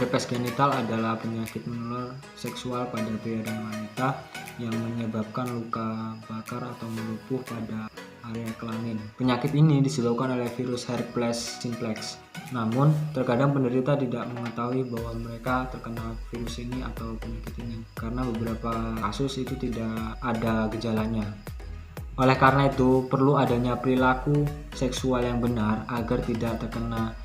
Herpes genital adalah penyakit menular seksual pada pria dan wanita yang menyebabkan luka bakar atau melumpuh pada area kelamin. Penyakit ini disebabkan oleh virus Herpes simplex. Namun, terkadang penderita tidak mengetahui bahwa mereka terkena virus ini atau penyakit ini karena beberapa kasus itu tidak ada gejalanya. Oleh karena itu, perlu adanya perilaku seksual yang benar agar tidak terkena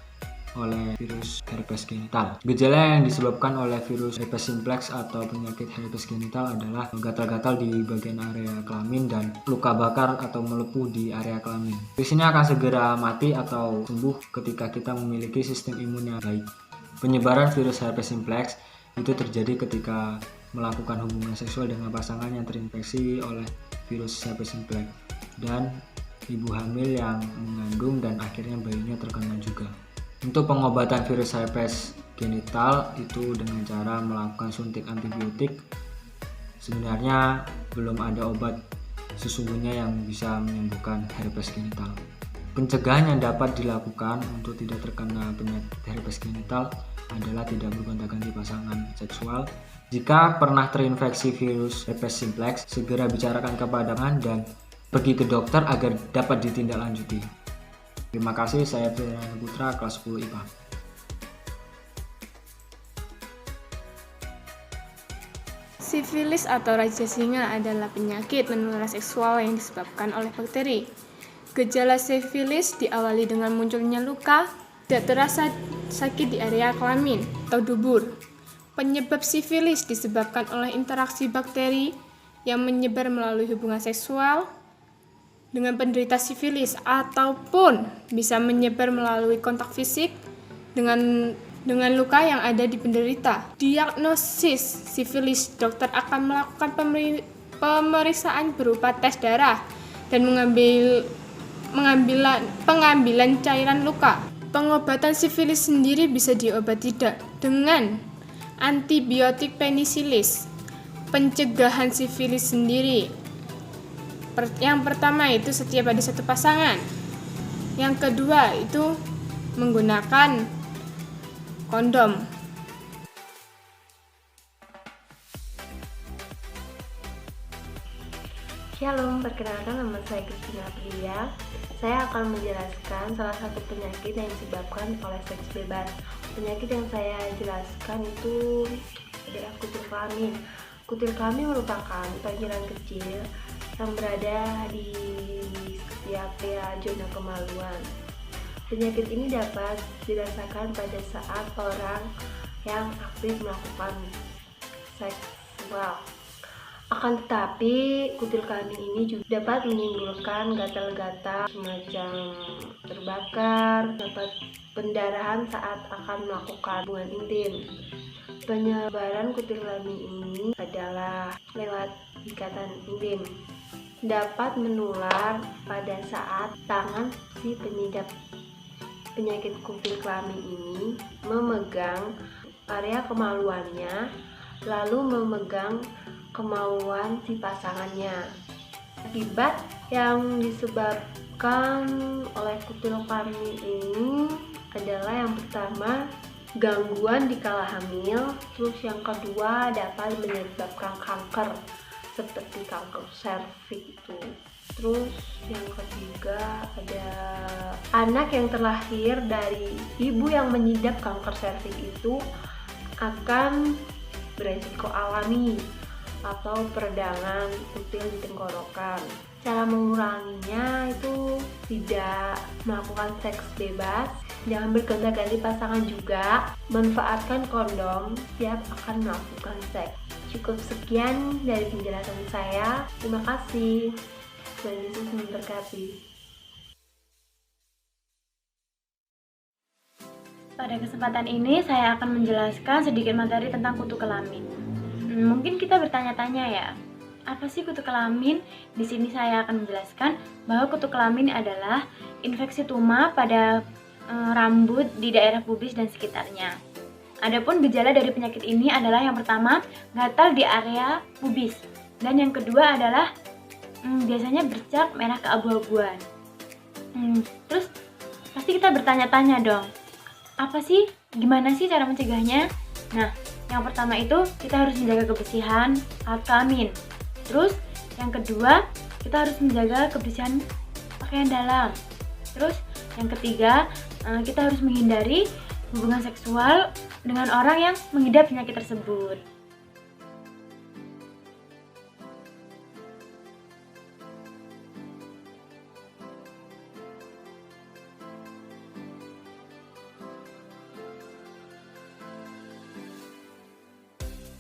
oleh virus herpes genital. Gejala yang disebabkan oleh virus herpes simplex atau penyakit herpes genital adalah gatal-gatal di bagian area kelamin dan luka bakar atau melepuh di area kelamin. Virus ini akan segera mati atau sembuh ketika kita memiliki sistem imun yang baik. Penyebaran virus herpes simplex itu terjadi ketika melakukan hubungan seksual dengan pasangan yang terinfeksi oleh virus herpes simplex dan ibu hamil yang mengandung dan akhirnya bayinya terkena juga. Untuk pengobatan virus herpes genital itu dengan cara melakukan suntik antibiotik. Sebenarnya belum ada obat sesungguhnya yang bisa menyembuhkan herpes genital. Pencegahan yang dapat dilakukan untuk tidak terkena penyakit herpes genital adalah tidak bergonta-ganti pasangan seksual. Jika pernah terinfeksi virus herpes simplex, segera bicarakan kepada dan pergi ke dokter agar dapat ditindaklanjuti. Terima kasih, saya Firman Putra, kelas 10 IPA. Sifilis atau raja singa adalah penyakit menular seksual yang disebabkan oleh bakteri. Gejala sifilis diawali dengan munculnya luka, tidak terasa sakit di area kelamin atau dubur. Penyebab sifilis disebabkan oleh interaksi bakteri yang menyebar melalui hubungan seksual dengan penderita sifilis ataupun bisa menyebar melalui kontak fisik dengan luka yang ada di penderita. Diagnosis sifilis, dokter akan melakukan pemeriksaan berupa tes darah dan pengambilan cairan luka. Pengobatan sifilis sendiri bisa diobati dengan antibiotik penisilis. Pencegahan sifilis sendiri, yang pertama itu setia pada satu pasangan. Yang kedua itu menggunakan kondom. Shalom, perkenalkan nama saya Christina Aprilia. Saya akan menjelaskan salah satu penyakit yang disebabkan oleh seks bebas. Penyakit yang saya jelaskan itu adalah kutil kelamin. Kutil kelamin merupakan panjalan kecil yang berada di setiap area zona kemaluan. Penyakit ini dapat dirasakan pada saat orang yang aktif melakukan seksual. Akan tetapi, kutil kelamin ini juga dapat menimbulkan gatal-gatal semacam terbakar, dapat pendarahan saat akan melakukan hubungan intim. Penyebaran kutil kelamin ini adalah lewat ikatan intim. Dapat menular pada saat tangan si pengidap penyakit kutil kelamin ini memegang area kemaluannya, lalu memegang kemaluan si pasangannya. Akibat yang disebabkan oleh kutil kelamin ini adalah yang pertama, gangguan di kala hamil, terus yang kedua dapat menyebabkan kanker seperti kanker serviks itu. Terus yang ketiga ada anak yang terlahir dari ibu yang mengidap kanker serviks itu akan beresiko alami atau peradangan kutil di tenggorokan. Cara menguranginya itu tidak melakukan seks bebas, jangan bergonta-ganti pasangan juga, manfaatkan kondom setiap akan melakukan seks. Cukup sekian dari penjelasan saya. Terima kasih. Tuhan Yesus memberkati. Pada kesempatan ini saya akan menjelaskan sedikit materi tentang kutu kelamin. Mungkin kita bertanya-tanya ya, apa sih kutu kelamin? Di sini saya akan menjelaskan bahwa kutu kelamin adalah infeksi tuma pada rambut di daerah pubis dan sekitarnya. Adapun gejala dari penyakit ini adalah yang pertama, gatal di area pubis, dan yang kedua adalah biasanya bercak merah keabu-abuan. Terus pasti kita bertanya-tanya dong, apa sih, gimana sih cara mencegahnya? Nah, yang pertama itu kita harus menjaga kebersihan alat kelamin. Terus yang kedua, kita harus menjaga kebersihan pakaian dalam. Terus yang ketiga, kita harus menghindari hubungan seksual dengan orang yang mengidap penyakit tersebut.